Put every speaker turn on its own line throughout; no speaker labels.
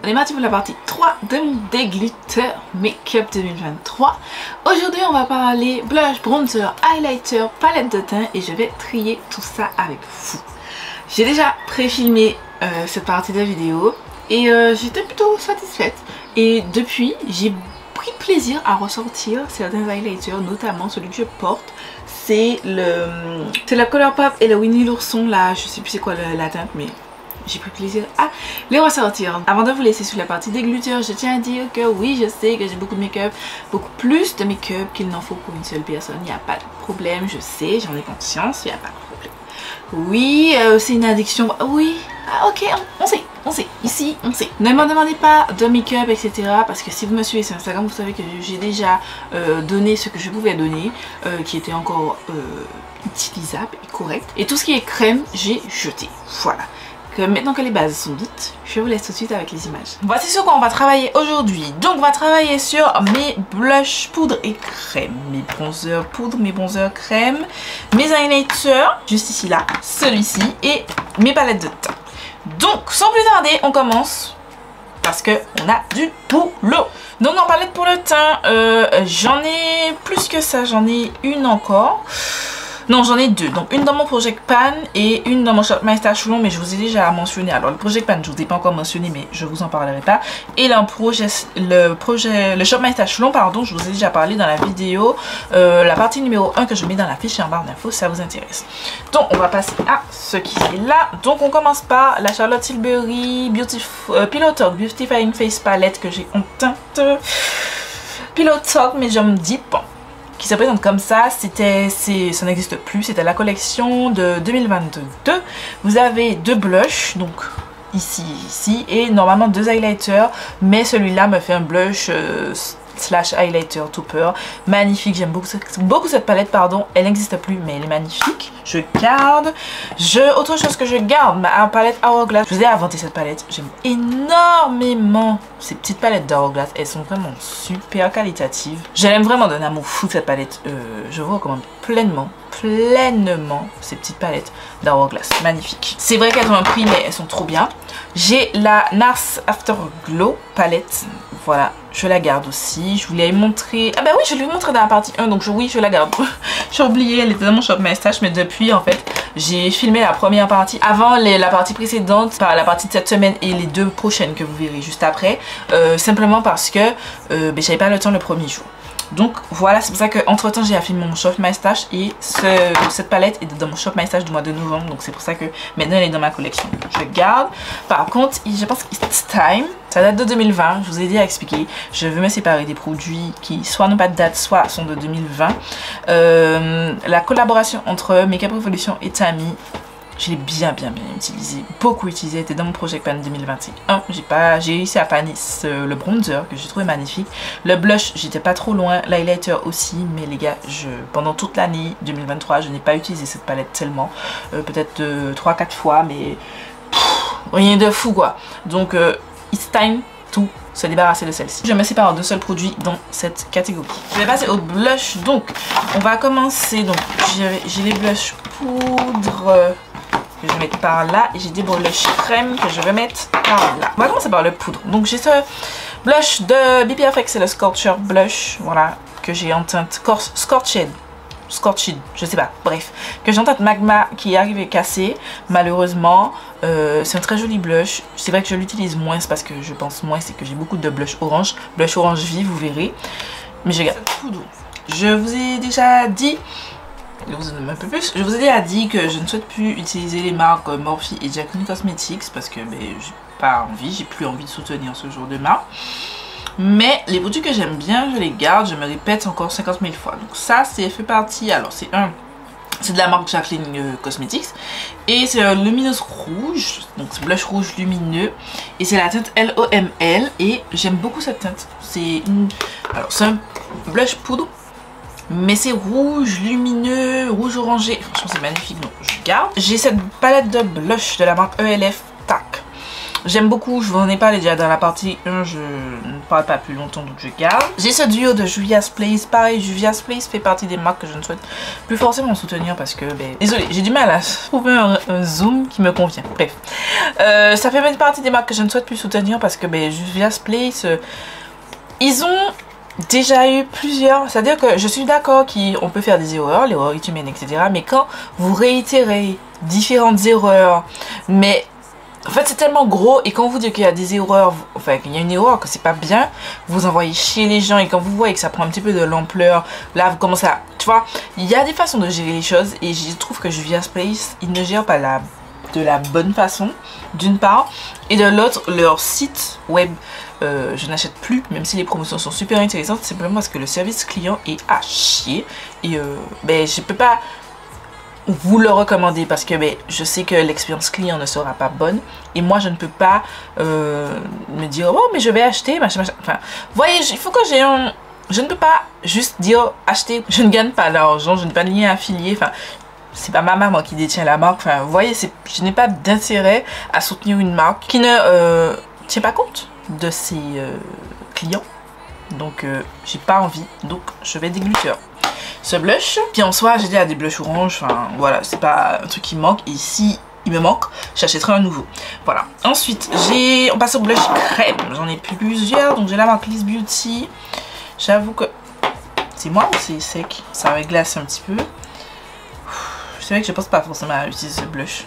on est parti pour la partie 3 de mon dégluteur Make-up 2023. Aujourd'hui on va parler blush, bronzer, highlighter, palette de teint et je vais trier tout ça avec vous. J'ai déjà pré-filmé cette partie de la vidéo et j'étais plutôt satisfaite. Et depuis j'ai pris plaisir à ressortir certains highlighters, notamment celui que je porte. C'est la Colourpop et le Winnie l'ourson là, je sais plus c'est quoi la teinte mais j'ai pris plaisir à les ressortir. Avant de vous laisser sur la partie dégluteur, je tiens à dire que oui, je sais que j'ai beaucoup de make-up, beaucoup plus de make-up qu'il n'en faut pour une seule personne. Il n'y a pas de problème, je sais, j'en ai conscience, il n'y a pas de problème. Oui, c'est une addiction. Oui, ah, ok, on sait, ici on sait. Ne me demandez pas de make-up, etc. Parce que si vous me suivez sur Instagram, vous savez que j'ai déjà donné ce que je pouvais donner, qui était encore utilisable et correct. Et tout ce qui est crème, j'ai jeté. Voilà. Maintenant que les bases sont dites, je vous laisse tout de suite avec les images. Voici sur quoi on va travailler aujourd'hui. Donc on va travailler sur mes blushs poudre et crème, mes bronzers poudre, mes bronzers crème, mes highlighters, juste ici là, celui-ci, et mes palettes de teint. Donc sans plus tarder, on commence parce que on a du boulot. Donc en palette pour le teint, j'en ai plus que ça, j'en ai une encore. Non, j'en ai deux. Donc une dans mon Project Pan et une dans mon Shop My Stash Long, mais je vous ai déjà mentionné. Alors le Project Pan, je vous ai pas encore mentionné, mais je vous en parlerai pas. Et le Shop My Stash Long, pardon, je vous ai déjà parlé dans la vidéo, la partie numéro 1 que je mets dans la fiche et en barre d'infos, si ça vous intéresse. Donc on va passer à ce qui est là. Donc on commence par la Charlotte Tilbury Pillow Talk Beautifying Face Palette que j'ai en teinte Pillow Talk Medium Deep, qui se présente comme ça. Ça n'existe plus, c'était la collection de 2022. Vous avez deux blushs, donc ici, et normalement deux highlighters, mais celui-là me fait un blush slash highlighter topper, magnifique. J'aime beaucoup cette palette, pardon, elle n'existe plus mais elle est magnifique. Je garde. Autre chose que je garde, ma palette Hourglass. Je vous ai inventé cette palette, j'aime énormément ces petites palettes d'Hourglass, elles sont vraiment super qualitatives. J'aime vraiment d'un amour fou cette palette, je vous recommande pleinement ces petites palettes d'Hourglass, magnifiques. C'est vrai qu'elles ont un prix mais elles sont trop bien. J'ai la NARS Afterglow palette, voilà, je la garde aussi. Je voulais montrer, ah bah oui, je l'ai montré dans la partie 1, donc oui, je la garde. J'ai oublié, elle était dans mon Shop My Stash, mais depuis en fait j'ai filmé la première partie avant la partie précédente, par la partie de cette semaine et les deux prochaines que vous verrez juste après, simplement parce que j'avais pas le temps le premier jour. Donc voilà, c'est pour ça qu'entre temps j'ai filmé mon Shop My Stash et cette palette est dans mon Shop My Stash du mois de novembre, donc c'est pour ça que maintenant elle est dans ma collection. Je garde. Par contre, je pense que it's time. Ça date de 2020, je vous ai déjà expliqué. Je veux me séparer des produits qui soit n'ont pas de date, soit sont de 2020. La collaboration entre Makeup Revolution et Tammy, je l'ai bien utilisé, beaucoup utilisé, était dans mon Project Pan 2021. J'ai réussi à panner le bronzer que j'ai trouvé magnifique. Le blush, j'étais pas trop loin, l'highlighter aussi, mais les gars, pendant toute l'année 2023, je n'ai pas utilisé cette palette tellement, peut-être 3-4 fois, mais rien de fou quoi. Donc it's time to se débarrasser de celle-ci. Je me sépare d'un seul produit dans cette catégorie. Je vais passer au blush, donc on va commencer. Donc j'ai les blushs poudre que je vais mettre par là et j'ai des blushs crème que je vais mettre par là. On va commencer par le poudre. Donc j'ai ce blush de BPFX, c'est le Scorcher Blush, voilà, que j'ai en teinte Scorched, je sais pas, bref, que j'ai en teinte Magma qui est arrivé cassé, malheureusement. C'est un très joli blush. C'est vrai que je l'utilise moins, c'est parce que je pense moins, c'est que j'ai beaucoup de blush orange vif, vous verrez. Mais je garde cette poudre. Je vous ai déjà dit, je vous en donne un peu plus. Je vous ai déjà dit que je ne souhaite plus utiliser les marques Morphe et Jaclyn Cosmetics parce que j'ai pas envie, j'ai plus envie de soutenir ce genre de marque. Mais les produits que j'aime bien, je les garde, je me répète encore 50 000 fois. Donc ça, c'est fait partie, alors c'est de la marque Jaclyn Cosmetics et c'est un lumineuse rouge, donc c'est blush rouge lumineux et c'est la teinte LOML et j'aime beaucoup cette teinte. C'est un blush poudre mais c'est rouge lumineux, rouge orangé, franchement c'est magnifique, donc je garde. J'ai cette palette de blush de la marque ELF TAC. J'aime beaucoup, je vous en ai parlé déjà dans la partie 1, je ne parle pas plus longtemps donc je garde. J'ai ce duo de Juvia's Place, pareil, Juvia's Place fait partie des marques que je ne souhaite plus forcément soutenir parce que, ben, désolé, j'ai du mal à trouver un zoom qui me convient. Bref, ça fait partie des marques que je ne souhaite plus soutenir parce que, ben, Juvia's Place, ils ont déjà eu plusieurs, c'est-à-dire que je suis d'accord qu'on peut faire des erreurs, l'erreur est humaine, etc. Mais quand vous réitérez différentes erreurs, mais en fait c'est tellement gros et quand on vous dit qu'il y a des erreurs, enfin qu'il y a une erreur, que c'est pas bien, vous envoyez chier les gens et quand vous voyez que ça prend un petit peu de l'ampleur, là vous commencez à, tu vois, il y a des façons de gérer les choses et je trouve que Juvia's Place, ils ne gèrent pas de la bonne façon, d'une part, et de l'autre, leur site web, je n'achète plus, même si les promotions sont super intéressantes, simplement parce que le service client est à chier. Et ben, je peux pas vous le recommander parce que ben, je sais que l'expérience client ne sera pas bonne. Et moi, je ne peux pas me dire, oh, mais je vais acheter, machin, machin. Enfin, vous voyez, il faut que j'ai un... Je ne peux pas juste dire acheter, je ne gagne pas d'argent, je n'ai pas de lien affilié, enfin... C'est pas ma maman qui détient la marque, enfin vous voyez, je n'ai pas d'intérêt à soutenir une marque qui ne tient pas compte de ses clients. Donc j'ai pas envie, donc je vais dégluteur. Ce blush, puis en soi j'ai déjà des blushs orange, enfin voilà, c'est pas un truc qui me manque. Et si il me manque, j'achèterai un nouveau. Voilà. Ensuite, on passe au blush crème. J'en ai plusieurs, donc j'ai la marque Liss Beauty. J'avoue que c'est moi ou c'est sec? Ça réglace un petit peu. C'est vrai que je pense pas forcément à utiliser ce blush.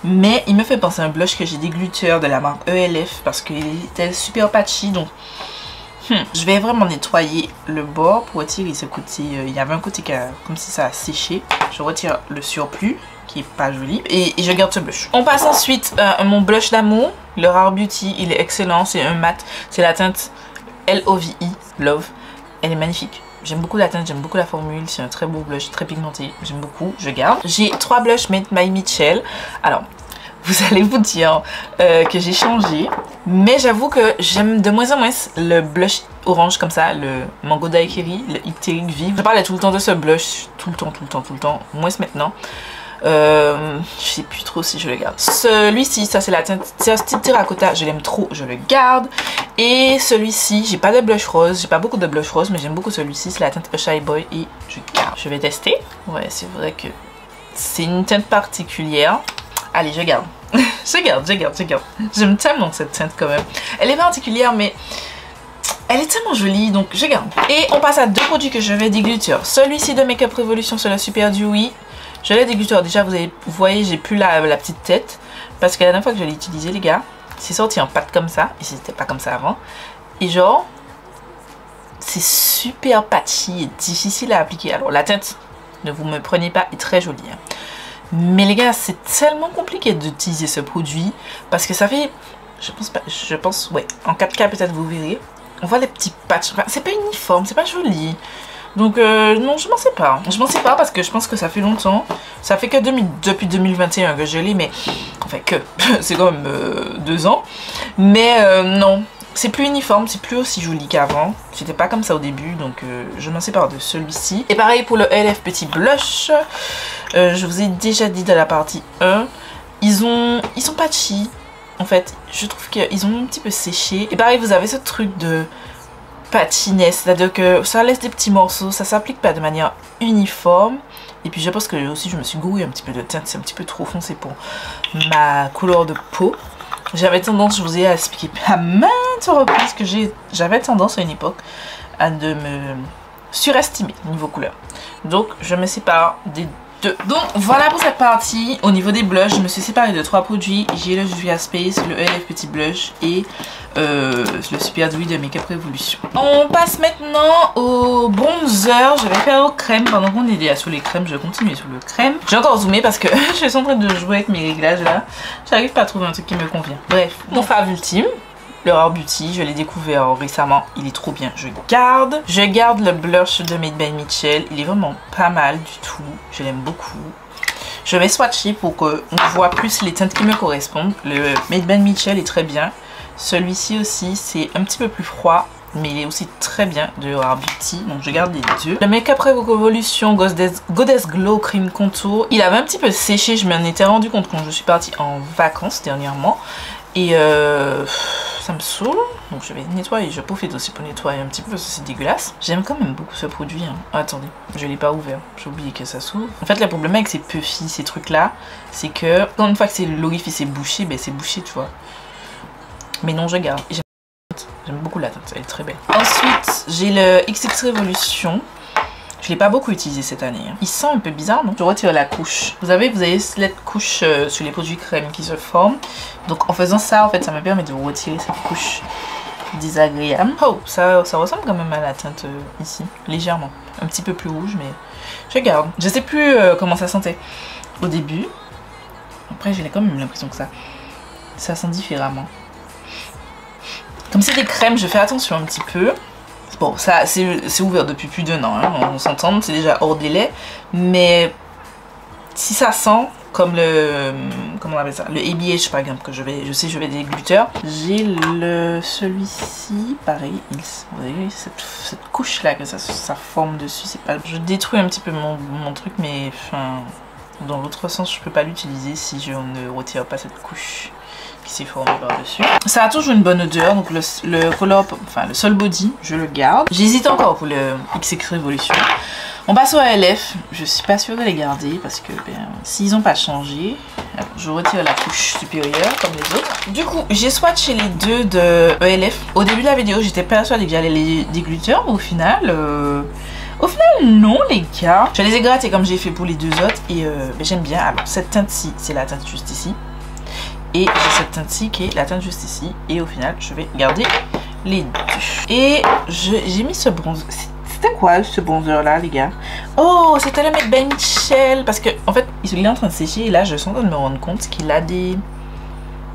Mais il me fait penser à un blush que j'ai des gluteurs de la marque ELF parce qu'il était super patchy. Donc je vais vraiment nettoyer le bord pour retirer ce côté. Il y avait un côté comme si ça a séché. Je retire le surplus qui est pas joli. Et je garde ce blush. On passe ensuite à mon blush d'amour. Le Rare Beauty. Il est excellent. C'est un mat. C'est la teinte LOVE. Love. Elle est magnifique. J'aime beaucoup la teinte, j'aime beaucoup la formule, c'est un très beau blush, très pigmenté, j'aime beaucoup, je garde. J'ai 3 blushs Made by Mitchell. Alors, vous allez vous dire que j'ai changé, mais j'avoue que j'aime de moins en moins le blush orange comme ça, le Mango Daiquiri, le Icteric Vive. Je parlais tout le temps de ce blush, tout le temps, moins maintenant. Je sais plus trop si je le garde. Celui-ci, ça c'est la teinte, c'est un style terracotta, je l'aime trop, je le garde. Et celui-ci, j'ai pas de blush rose, j'ai pas beaucoup de blush rose, mais j'aime beaucoup celui-ci, c'est la teinte Shy Boy et je garde. Je vais tester. Ouais, c'est vrai que c'est une teinte particulière. Allez, je garde. je garde. J'aime tellement cette teinte quand même. Elle est particulière, mais elle est tellement jolie, donc je garde. Et on passe à 2 produits que je vais déglutir. Celui-ci de Make Up Revolution, c'est le Super Dewy. Je l'ai dégluteur. Déjà, vous voyez, j'ai plus la petite tête. Parce que la dernière fois que je l'ai utilisé, les gars, c'est sorti en pâte comme ça. Et c'était pas comme ça avant. Et genre, c'est super patchy et difficile à appliquer. Alors, la teinte, ne vous me prenez pas, est très jolie. Hein. Mais les gars, c'est tellement compliqué d'utiliser ce produit. Parce que ça fait, je pense, ouais, en 4K peut-être vous verrez. On voit les petits patchs. Enfin, c'est pas uniforme, c'est pas joli. Donc non, je m'en sais pas. Je m'en sais pas parce que je pense que ça fait longtemps. Ça fait que depuis 2021 que je l'ai, mais enfin que c'est quand même 2 ans. Mais non, c'est plus uniforme, c'est plus aussi joli qu'avant. C'était pas comme ça au début, donc je m'en sépare de celui-ci. Et pareil pour le LF Petit Blush. Je vous ai déjà dit dans la partie 1, ils sont patchy. En fait, je trouve qu'ils ont un petit peu séché. Et pareil, vous avez ce truc de patchiness, c'est-à-dire que ça laisse des petits morceaux, ça s'applique pas de manière uniforme. Et puis je pense que aussi je me suis gouré un petit peu de teinte, c'est un petit peu trop foncé pour ma couleur de peau. J'avais tendance, je vous ai expliqué à maintes reprises que j'avais tendance à une époque à de me surestimer niveau couleur. Donc je me sépare des deux. Donc voilà pour cette partie. Au niveau des blushs, je me suis séparée de 3 produits. J'ai le Juvia's Place, le LF Petit Blush et le Super Dewy de Make Up Revolution. On passe maintenant au bronzer. Je vais faire au crème. Pendant qu'on est déjà sur les crèmes, je vais continuer sur le crème. J'ai encore zoomé parce que je suis en train de jouer avec mes réglages là. J'arrive pas à trouver un truc qui me convient. Bref, mon fave ultime, le Rare Beauty, je l'ai découvert récemment, il est trop bien, je garde. Je garde le blush de Made by Mitchell, il est vraiment pas mal du tout, je l'aime beaucoup. Je vais swatcher pour qu'on voit plus les teintes qui me correspondent. Le Made by Mitchell est très bien. Celui-ci aussi, c'est un petit peu plus froid, mais il est aussi très bien de Rare Beauty, donc je garde les deux. Le Make Up Revolution Goddess Glow Cream Contour, il avait un petit peu séché, je m'en étais rendu compte quand je suis partie en vacances dernièrement. Et ça me saoule. Donc je vais nettoyer. Je profite aussi pour nettoyer un petit peu parce que c'est dégueulasse. J'aime quand même beaucoup ce produit. Hein. Oh, attendez, je l'ai pas ouvert. J'ai oublié que ça s'ouvre. En fait, le problème avec ces puffy, ces trucs-là, c'est que quand une fois que l'orifice est bouché, ben c'est bouché, tu vois. Mais non, je garde. J'aime beaucoup la teinte, elle est très belle. Ensuite, j'ai le XX Revolution. Je l'ai pas beaucoup utilisé cette année. Hein. Il sent un peu bizarre, non? Je retire la couche. Vous avez cette couche sur les produits crème qui se forment. Donc en faisant ça, en fait, ça me permet de retirer cette couche désagréable. Oh, ça ressemble quand même à la teinte ici, légèrement. Un petit peu plus rouge, mais je garde. Je sais plus comment ça sentait au début. Après, j'ai quand même l'impression que ça sent différemment. Comme c'est des crèmes, je fais attention un petit peu. Bon, ça c'est ouvert depuis plus d'1 an, hein, on s'entend, c'est déjà hors délai. Mais si ça sent comme le, comment on appelle ça, le ABH par exemple, que je sais je vais des gluteurs. J'ai celui-ci, pareil, vous voyez cette couche là que ça forme dessus, c'est pas. Je détruis un petit peu mon truc, mais enfin, dans l'autre sens, je peux pas l'utiliser si je ne retire pas cette couche qui s'est formé par dessus. Ça a toujours une bonne odeur, donc le color, enfin le Sol Body, je le garde. J'hésite encore pour le XX Revolution. On passe au ALF, je suis pas sûre de les garder parce que s'ils n'ont pas changé, alors, je retire la couche supérieure comme les autres. Du coup, j'ai swatché les deux de ELF. Au début de la vidéo, j'étais persuadée que j'allais les dégluteurs, mais au final non les gars. Je les ai grattés comme j'ai fait pour les deux autres et j'aime bien. Alors cette teinte-ci, c'est la teinte juste ici. Et j'ai cette teinte-ci qui est la teinte juste ici. Et au final, je vais garder les deux. Et j'ai mis ce bronze. C'était quoi ce bronzer là les gars? Oh, c'était le Met by Michel. Parce que en fait, il est en train de sécher. Et là, je suis en train de me rendre compte qu'il a des...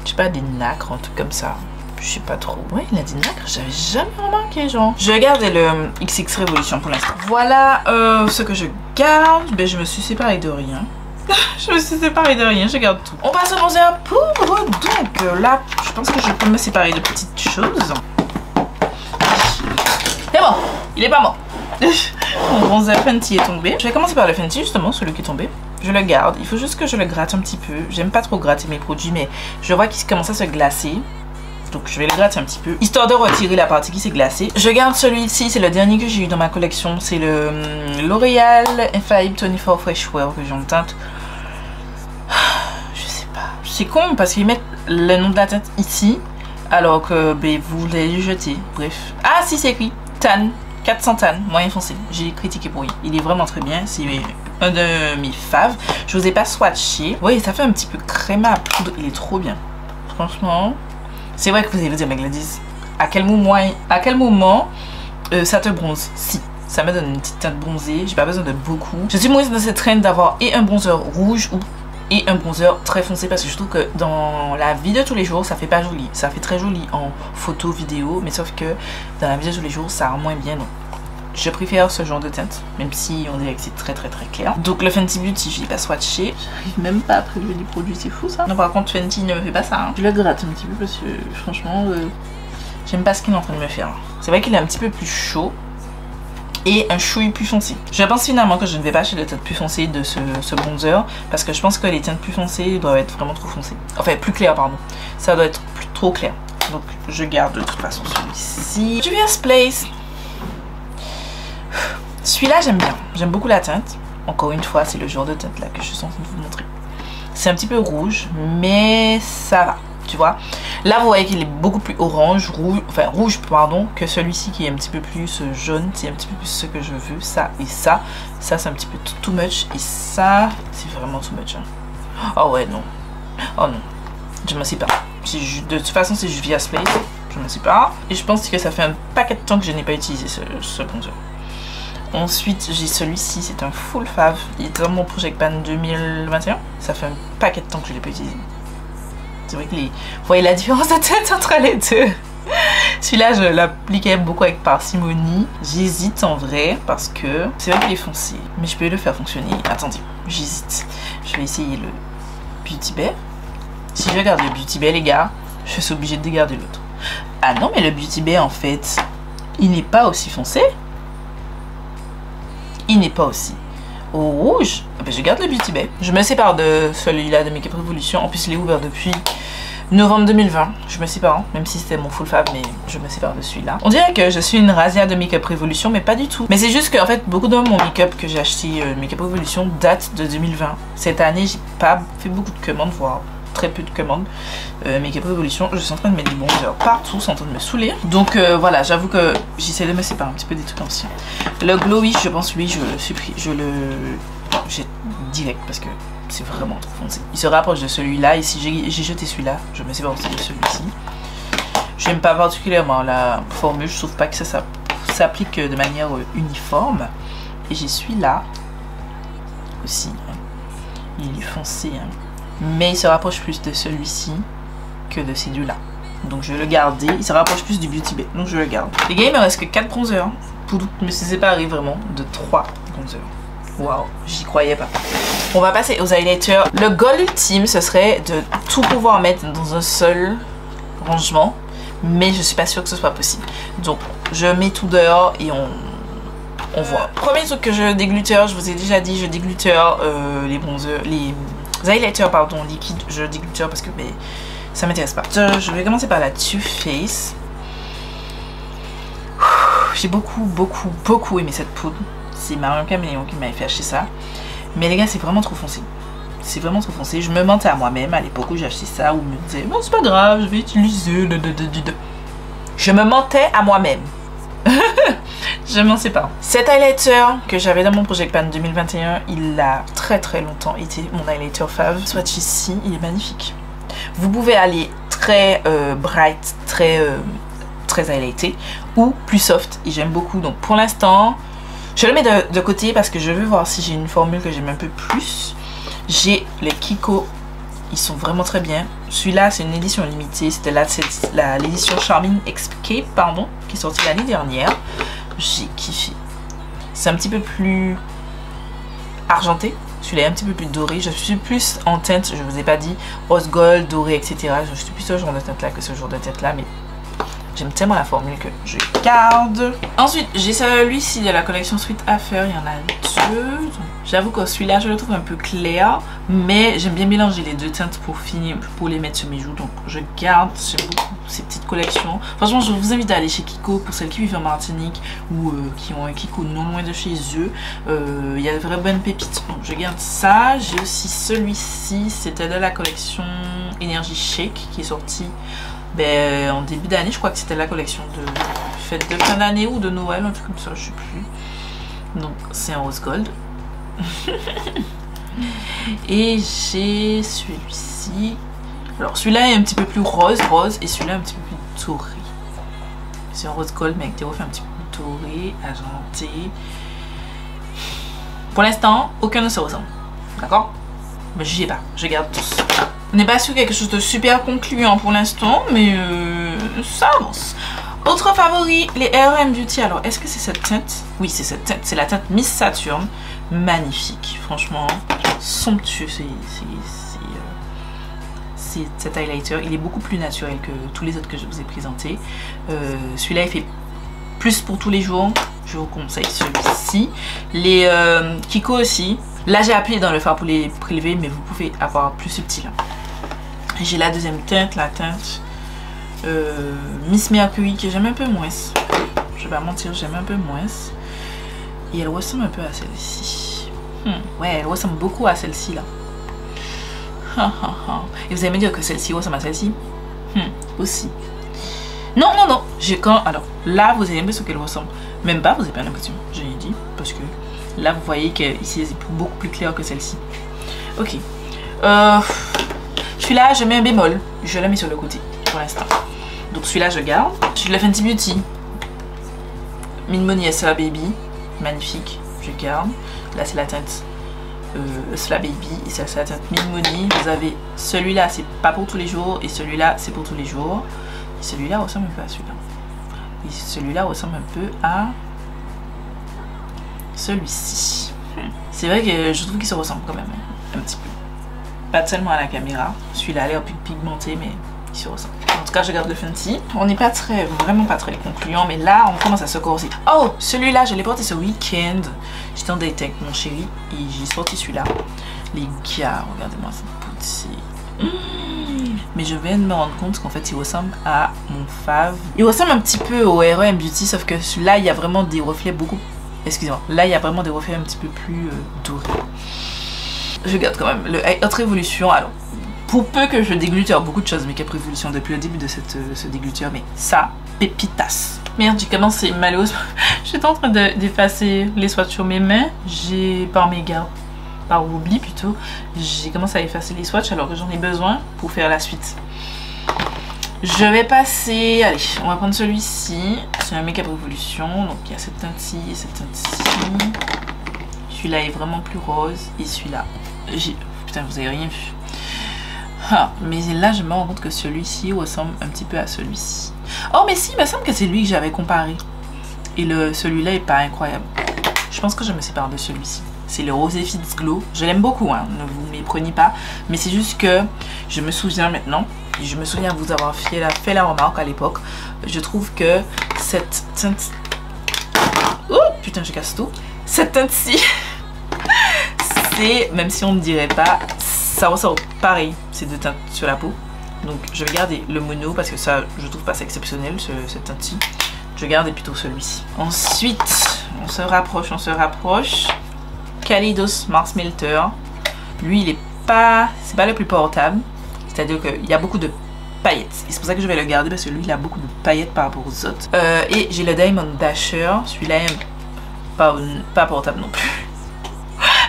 Je sais pas, des nacres, un truc comme ça. Je sais pas trop. Ouais, il a des nacres. J'avais jamais remarqué, genre. Je vais garder le XX Revolution pour l'instant. Voilà ce que je garde. Je me suis séparée de rien. Je me suis séparée de rien, je garde tout. On passe au bronzer poudre. Donc là, je pense que je peux me séparer de petites choses. C'est bon, il est pas mort. Mon bronzer Fenty est tombé. Je vais commencer par le Fenty, justement, celui qui est tombé. Je le garde. Il faut juste que je le gratte un petit peu. J'aime pas trop gratter mes produits, mais je vois qu'il commence à se glacer. Donc je vais le gratter un petit peu, histoire de retirer la partie qui s'est glacée. Je garde celui-ci, c'est le dernier que j'ai eu dans ma collection. C'est le L'Oréal Infallible 24 Fresh Wear que j'ai en teinte. Je sais pas. C'est con parce qu'ils mettent le nom de la teinte ici, alors que vous les jetez. Bref. Ah si, c'est écrit tan, 400 tan, moyen foncé. J'ai critiqué pour lui. Il est vraiment très bien. C'est un de mes faves. Je vous ai pas swatché. Vous voyez, ça fait un petit peu crème à poudre. Il est trop bien. Franchement. C'est vrai que vous allez vous dire, mais Gladys, à quel moment ça te bronze? Si, ça me donne une petite teinte bronzée, j'ai pas besoin de beaucoup. Je suis moins dans cette trend d'avoir et un bronzer rouge et un bronzer très foncé parce que je trouve que dans la vie de tous les jours, ça fait pas joli. Ça fait très joli en photo, vidéo, mais sauf que dans la vie de tous les jours, ça rend moins bien. Donc je préfère ce genre de teinte, même si on dirait que c'est très clair. Donc le Fenty Beauty, je l'ai pas swatché. J'arrive même pas à prélever des produits, c'est fou ça. Non, par contre Fenty ne me fait pas ça. Hein. Je le gratte un petit peu parce que franchement, j'aime pas ce qu'il est en train de me faire. C'est vrai qu'il est un petit peu plus chaud et un chouille plus foncé. Je pense finalement que je ne vais pas acheter de teinte plus foncée de ce bronzer parce que je pense que les teintes plus foncées doivent être vraiment trop foncées. Enfin, plus claires, pardon. Ça doit être trop clair. Donc je garde de toute façon celui-ci. Juvia's Place. Celui-là j'aime bien, j'aime beaucoup la teinte. Encore une fois, c'est le genre de teinte là que je suis en train de vous montrer. C'est un petit peu rouge, mais ça va, tu vois. Là vous voyez qu'il est beaucoup plus orange, rouge pardon, que celui-ci qui est un petit peu plus jaune. C'est un petit peu plus ce que je veux, ça et ça. Ça c'est un petit peu too much et ça c'est vraiment too much. Hein. Oh ouais non, oh non, je m'en sépare. De toute façon c'est Juvia's Place, je m'en sépare. Et je pense que ça fait un paquet de temps que je n'ai pas utilisé ce bronzer. Ensuite, j'ai celui-ci, c'est un full fave. Il est dans mon Project Pan 2021. Ça fait un paquet de temps que je ne l'ai pas utilisé. C'est vrai que vous voyez la différence de tête entre les deux. Celui-là, je l'appliquais beaucoup avec parcimonie. J'hésite en vrai parce que c'est vrai qu'il est foncé. Mais je peux le faire fonctionner. Attendez, j'hésite. Je vais essayer le Beauty Bay. Si je garde le Beauty Bay, les gars, je suis obligée de garder l'autre. Ah non, mais le Beauty Bay, en fait, il n'est pas aussi foncé. Il n'est pas aussi au rouge. Je garde le Beauty Bay. Je me sépare de celui-là de Make Up Revolution. En plus, il est ouvert depuis Novembre 2020, je me sépare, même si c'était mon full fab, mais je me sépare de celui-là. On dirait que je suis une rasière de Makeup Revolution, mais pas du tout. Mais c'est juste qu'en fait, beaucoup de mon make-up que j'ai acheté, Makeup Revolution, date de 2020. Cette année, j'ai pas fait beaucoup de commandes, voire très peu de commandes. Makeup Revolution, je suis en train de mettre des bronzers partout, c'est en train de me saouler. Donc voilà, j'avoue que j'essaie de me séparer un petit peu des trucs anciens. Le Glowy, je pense, lui, je le supprime, j'ai direct parce que c'est vraiment trop foncé. Il se rapproche de celui-là et si j'ai jeté celui-là, je me sépare aussi de celui-ci. J'aime pas particulièrement la formule, je trouve pas que ça s'applique de manière uniforme. Et j'ai celui-là aussi. Hein. Il est foncé, hein. Mais il se rapproche plus de celui-ci que de ces deux-là. Donc je vais le garder. Il se rapproche plus du Beauty Bay, donc je le garde. Les gars, il me reste que 4 bronzers pour me séparer vraiment de 3 bronzers. Waouh, j'y croyais pas. On va passer aux highlighters. Le goal ultime, ce serait de tout pouvoir mettre dans un seul rangement. Mais je suis pas sûre que ce soit possible. Donc, je mets tout dehors et on voit. Premier truc que je dégluteur, je vous ai déjà dit, je dégluteur les bronzers, les highlighters, pardon, liquides. Je dégluteur parce que mais, ça m'intéresse pas. Je vais commencer par la Too Faced. J'ai beaucoup aimé cette poudre. C'est Marion Caméléon qui m'avait fait acheter ça. Mais les gars, c'est vraiment trop foncé. C'est vraiment trop foncé. Je me mentais à moi-même à l'époque où j'ai acheté ça, où je me disais, bon, c'est pas grave, je vais utiliser. Je me mentais à moi-même. Je m'en sais pas. Cet highlighter que j'avais dans mon Project Pan 2021, il a très longtemps été mon highlighter fave. Swatch ici, il est magnifique. Vous pouvez aller très bright, très highlighté ou plus soft. Et j'aime beaucoup. Donc pour l'instant, je le mets de côté parce que je veux voir si j'ai une formule que j'aime un peu plus. J'ai les Kiko, ils sont vraiment très bien. Celui-là, c'est une édition limitée. C'était l'édition Charming Escape, pardon, qui est sortie l'année dernière. J'ai kiffé. C'est un petit peu plus argenté. Celui-là est un petit peu plus doré. Je suis plus en teinte, je vous ai pas dit, rose gold, doré, etc. Je suis plus ce genre de teinte-là que ce genre de teinte-là, mais j'aime tellement la formule que je garde. Ensuite, j'ai celui-ci de la collection Sweet Affair. Il y en a deux. J'avoue que celui-là, je le trouve un peu clair. Mais j'aime bien mélanger les deux teintes pour finir, pour les mettre sur mes joues. Donc, je garde. J'aime beaucoup ces petites collections. Franchement, je vous invite à aller chez Kiko pour celles qui vivent en Martinique ou qui ont un Kiko non loin de chez eux. Il y a de vraies bonnes pépites. Donc, je garde ça. J'ai aussi celui-ci. C'était de la collection Energy Shake qui est sortie en début d'année. Je crois que c'était la collection de fête de fin d'année ou de Noël, un truc comme ça, je sais plus. Donc c'est un rose gold. Et j'ai celui-ci. Alors celui-là est un petit peu plus rose et celui-là un petit peu plus doré. C'est un rose gold mais avec des reflets un petit peu plus doré, argenté. Pour l'instant, aucun ne se ressemble. D'accord? Mais je sais pas, je garde tous. On n'est pas sur quelque chose de super concluant pour l'instant, mais ça avance. Autre favori, les RM Beauty. Alors, est-ce que c'est cette teinte? Oui, c'est cette teinte. C'est la teinte Miss Saturn. Magnifique. Franchement, somptueux. C'est cet highlighter. Il est beaucoup plus naturel que tous les autres que je vous ai présentés. Celui-là, il fait plus pour tous les jours. Je vous conseille celui-ci. Les Kiko aussi. Là, j'ai appuyé dans le fard pour les prélever, mais vous pouvez avoir plus subtil. J'ai la deuxième teinte, la teinte Miss Mercury, que j'aime un peu moins. Je vais pas mentir, j'aime un peu moins. Et elle ressemble un peu à celle-ci. Ouais, elle ressemble beaucoup à celle-ci, là. Et vous allez me dire que celle-ci ressemble à celle-ci? Aussi. Non. Alors, là, vous avez l'impression qu'elle ressemble. Même pas, vous n'avez pas l'impression, je l'ai dit. Parce que là, vous voyez qu'ici, c'est beaucoup plus clair que celle-ci. Ok. Celui-là, je mets un bémol. Je le mets sur le côté pour l'instant. Donc celui-là, je garde. J'ai le Fenty Beauty. Min Money Sla Baby. Magnifique. Je garde. Là, c'est la teinte Sla Baby. Et ça, c'est la teinte Min Money. Vous avez celui-là, c'est pas pour tous les jours. Et celui-là, c'est pour tous les jours. Et celui-là ressemble un peu à celui-là. Et celui-là ressemble un peu à celui-ci. C'est vrai que je trouve qu'ils se ressemblent quand même. Un petit peu. Pas tellement à la caméra. Celui-là a l'air plus pigmenté, mais il se ressemble. En tout cas, je garde le Fenty. On n'est pas vraiment pas très concluant, mais là, on commence à se corser. Oh, celui-là, je l'ai porté ce week-end. J'étais en date avec mon chéri et j'ai sorti celui-là. Les gars, regardez-moi cette beauté. mais je viens de me rendre compte qu'en fait il ressemble à mon fave. Il ressemble un petit peu au R.E.M. Beauty, sauf que celui-là il y a vraiment des reflets beaucoup... Excusez-moi, là il y a vraiment des reflets un petit peu plus dorés. Je garde quand même le Haute Révolution. Alors, pour peu que je dégluture beaucoup de choses, Make-up Révolution depuis le début de ce dégluture, mais ça, pépitas. Merde, j'ai commencé malheureusement. J'étais en train d'effacer les swatchs sur mes mains. J'ai, par oubli plutôt, j'ai commencé à effacer les swatchs alors que j'en ai besoin pour faire la suite. Je vais passer, allez, on va prendre celui-ci. C'est un Make-up Révolution, donc il y a cette teinte-ci et cette teinte-ci. Celui-là est vraiment plus rose et celui-là, putain, vous avez rien vu. Ah, mais là je me rends compte que celui-ci ressemble un petit peu à celui-ci. Oh mais si, il me semble que c'est lui que j'avais comparé. Et celui-là est pas incroyable. Je pense que je me sépare de celui-ci. C'est le Rosé Fits Glow. Je l'aime beaucoup, hein, ne vous méprenez pas. Mais c'est juste que je me souviens maintenant, et je me souviens vous avoir fait la remarque à l'époque. Je trouve que cette teinte... Oh putain, je casse tout. Cette teinte-ci, c'est, même si on ne dirait pas, ça ressort pareil, ces deux teintes sur la peau. Donc je vais garder le mono parce que ça, je trouve pas ça exceptionnel, cette teinte-ci. Je vais garder plutôt celui-ci. Ensuite, on se rapproche. Kaleidos Mars Melter. Lui, il est pas... C'est pas le plus portable. C'est-à-dire qu'il y a beaucoup de paillettes. Et c'est pour ça que je vais le garder parce que lui, il a beaucoup de paillettes par rapport aux autres. Et j'ai le Diamond Dasher. Celui-là, pas portable non plus.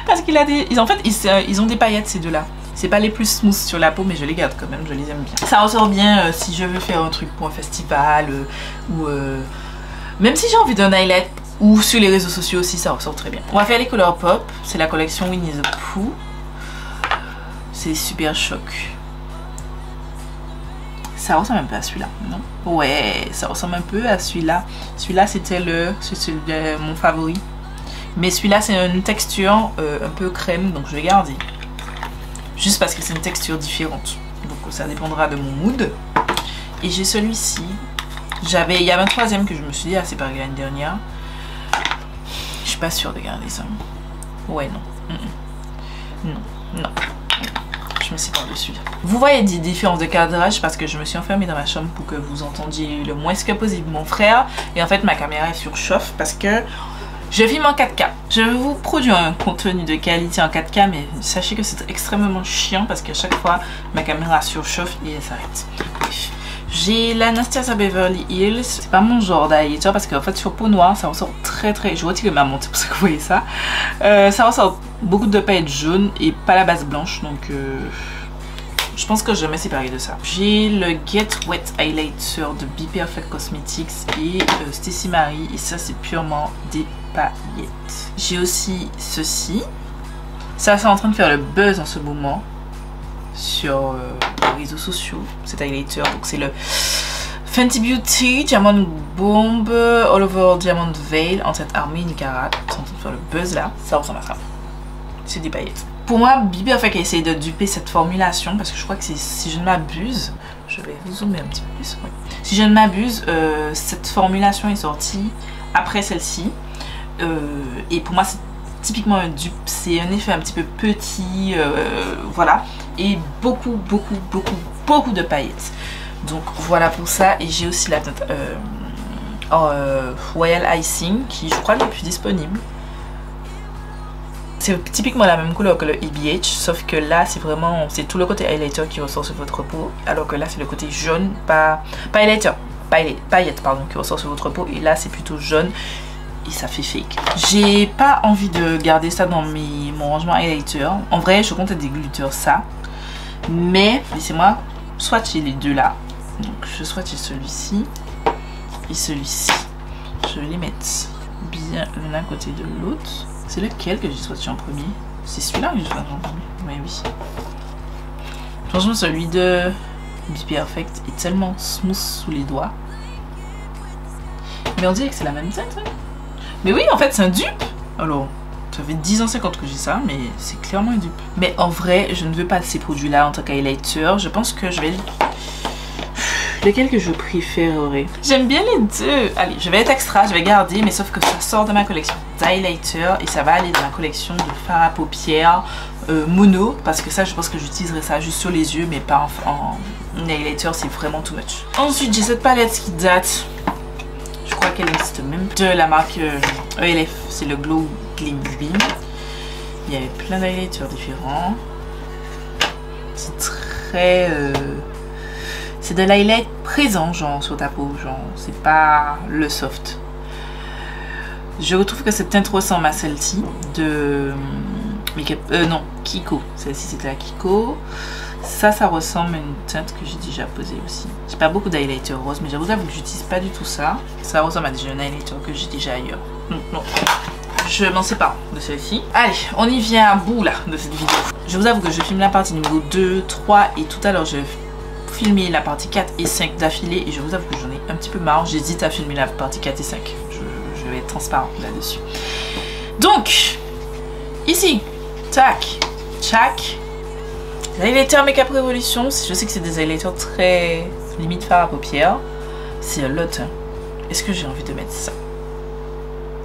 Parce qu'il a des... En fait, ils ont des paillettes, ces deux-là. C'est pas les plus smooth sur la peau, mais je les garde quand même, je les aime bien. Ça ressort bien si je veux faire un truc pour un festival ou... Même si j'ai envie d'un highlight ou sur les réseaux sociaux aussi, ça ressort très bien. On va faire les couleurs pop. C'est la collection Winnie the Pooh. C'est super choc. Ça ressemble un peu à celui-là, non? Ouais, ça ressemble un peu à celui-là. Celui-là, c'était mon favori. Mais celui-là, c'est une texture un peu crème, donc je vais garder. Juste parce que c'est une texture différente. Donc ça dépendra de mon mood. Et j'ai celui-ci. Il y avait un troisième que je me suis dit, ah c'est pareil l'année dernière. Je suis pas sûre de garder ça. Ouais, non. Non. Je me sépare dessus. Vous voyez des différences de cadrage parce que je me suis enfermée dans ma chambre pour que vous entendiez le moins que possible mon frère. Et en fait, ma caméra est surchauffe parce que je filme en 4K. Je vais vous produire un contenu de qualité en 4K, mais sachez que c'est extrêmement chiant parce qu'à chaque fois, ma caméra surchauffe et elle s'arrête. Bref. J'ai l'Anastasia Beverly Hills. C'est pas mon genre d'highlighter parce qu'en fait sur peau noire ça ressort très. Je retire ma montre, c'est pour ça que vous voyez ça. Ça ressort beaucoup de paillettes jaunes et pas la base blanche, donc je pense que je vais me séparer de ça. J'ai le Get Wet Highlighter de Be Perfect Cosmetics et Stacey Marie, et ça c'est purement des paillettes. J'ai aussi ceci. Ça c'est en train de faire le buzz en ce moment sur les réseaux sociaux, cet highlighter. Donc c'est le Fenty Beauty Diamond Bomb All Over Diamond Veil en teinte armée Nicara. C'est en train de faire le buzz là. Ça ressemble à ça. C'est des paillettes. Pour moi, Be Perfect a essayé de duper cette formulation parce que je crois que si je ne m'abuse, je vais vous zoomer un petit peu plus. Ouais. Si je ne m'abuse, cette formulation est sortie après celle-ci. Et pour moi, c'est typiquement un dupe. C'est un effet un petit peu petit, voilà. Et beaucoup de paillettes. Donc voilà pour ça. Et j'ai aussi la teinte Royal Icing qui je crois n'est plus disponible. C'est typiquement la même couleur que le EBH, sauf que là c'est vraiment, c'est tout le côté highlighter qui ressort sur votre peau, alors que là c'est le côté jaune, pas highlighter, paillettes pardon, qui ressort sur votre peau, et là c'est plutôt jaune et ça fait fake. J'ai pas envie de garder ça dans mon rangement highlighter. En vrai je compte déglutir ça, mais laissez-moi swatcher les deux là. Donc je swatche celui-ci et celui-ci. Je vais les mettre bien l'un à côté de l'autre. C'est lequel que j'ai swatché en premier? C'est celui-là que j'ai swatché en premier. Oui. Franchement, celui de Be Perfect est tellement smooth sous les doigts. Mais on dirait que c'est la même teinte. Hein? Mais oui, en fait, c'est un dupe. Alors, ça fait 10 ans 50 que j'ai ça, mais c'est clairement un dupe. Mais en vrai, je ne veux pas de ces produits-là en tant qu'highlighter. Je pense que je vais... Lequel que je préférerais? J'aime bien les deux. Allez, je vais être extra, je vais garder, mais sauf que ça sort de ma collection d'highlighter et ça va aller dans ma collection de fard à paupières mono, parce que ça je pense que j'utiliserai ça juste sur les yeux mais pas en highlighter, c'est vraiment too much. Ensuite j'ai cette palette qui date, je crois qu'elle existe même, de la marque ELF, c'est le Glow Gleam Beam. Il y avait plein d'highlighters différents. C'est très... c'est de l'highlight présent genre sur ta peau, genre c'est pas le soft. Je retrouve que cette teinte ressemble à celle-ci de non, Kiko. Celle-ci c'était la Kiko. Ça ressemble à une teinte que j'ai déjà posée aussi. J'ai pas beaucoup d'highlighter rose, mais j'avoue que j'utilise pas du tout ça. Ça ressemble à déjà un highlighter que j'ai déjà ailleurs. Non. Je m'en sépare de celle-ci. Allez, on y vient à bout là de cette vidéo. Je vous avoue que je filme la partie numéro 2, 3 et tout à l'heure je vais filmer la partie 4 et 5 d'affilée et je vous avoue que j'en ai un petit peu marre. J'hésite à filmer la partie 4 et 5. Je vais être transparent là-dessus. Donc, ici, tac, tchac. Highlighter Makeup Revolution. Je sais que c'est des highlighters très limite fard à paupières. C'est un lot. Est-ce que j'ai envie de mettre ça?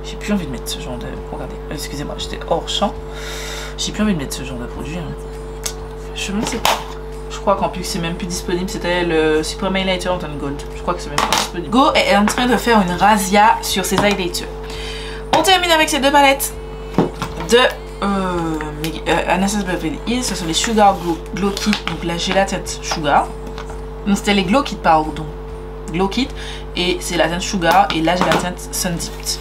J'ai plus envie de mettre ce genre de... Regardez, excusez-moi, j'étais hors champ. J'ai plus envie de mettre ce genre de produit. Je ne sais pas. Je crois qu'en plus c'est même plus disponible. C'était le Supreme Highlighter en Tone Gold. Je crois que c'est même pas disponible. Go est en train de faire une razzia sur ses highlighters. On termine avec ces deux palettes de Anastasia Beverly Hills. Ce sont les Sugar Glow Kit. Donc là j'ai la teinte Sugar. Donc c'était les Glow Kit, pardon. Glow Kit. Et c'est la teinte Sugar. Et là j'ai la teinte Sun Dipped.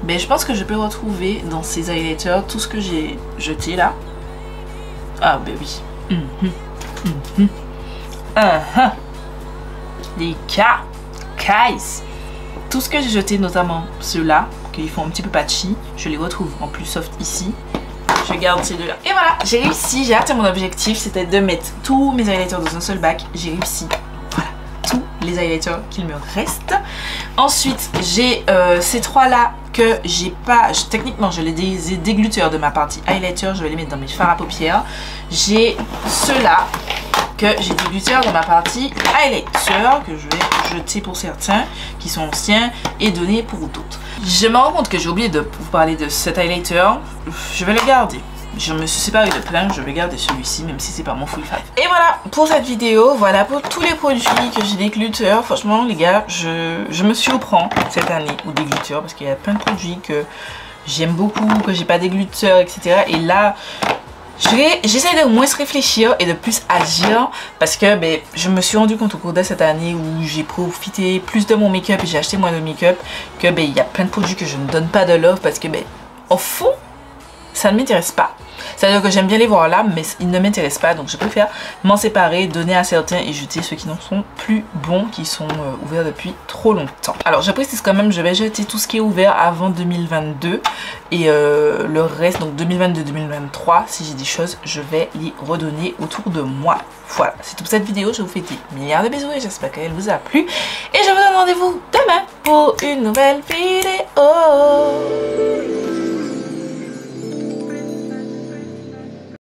Ben, je pense que je peux retrouver dans ces highlighters tout ce que j'ai jeté là. Ah ben oui. Les Kais. Tout ce que j'ai jeté, notamment ceux-là, qui font un petit peu patchy, je les retrouve en plus soft ici. Je garde ces deux-là. Et voilà, j'ai réussi, j'ai atteint mon objectif, c'était de mettre tous mes highlighters dans un seul bac. J'ai réussi. Voilà, tous les highlighters qu'il me reste. Ensuite, j'ai ces trois-là que j'ai pas, techniquement je les ai dégluteurs de ma partie highlighter, je vais les mettre dans mes fards à paupières. J'ai ceux-là que j'ai dégluteurs de ma partie highlighter que je vais jeter pour certains qui sont anciens et donner pour d'autres. Je me rends compte que j'ai oublié de vous parler de cet highlighter, je vais le garder. Je me suis séparée de plein, je vais garder celui-ci même si c'est pas mon full five. Et voilà pour cette vidéo, voilà pour tous les produits que j'ai dégluteurs. Franchement les gars, je me surprends cette année aux dégluteurs parce qu'il y a plein de produits que j'aime beaucoup, que j'ai pas dégluteurs, etc. Et là, j'essaie de moins se réfléchir et de plus agir parce que ben, je me suis rendu compte au cours de cette année où j'ai profité plus de mon make-up et j'ai acheté moins de make-up que ben, il y a plein de produits que je ne donne pas de love parce que ben, au fond, ça ne m'intéresse pas. C'est-à-dire que j'aime bien les voir là, mais ils ne m'intéressent pas. Donc je préfère m'en séparer, donner à certains et jeter ceux qui n'en sont plus bons, qui sont ouverts depuis trop longtemps. Alors je précise quand même, je vais jeter tout ce qui est ouvert avant 2022. Et le reste, donc 2022-2023, si j'ai des choses, je vais les redonner autour de moi. Voilà, c'est tout pour cette vidéo. Je vous fais des milliards de bisous et j'espère qu'elle vous a plu. Et je vous donne rendez-vous demain pour une nouvelle vidéo.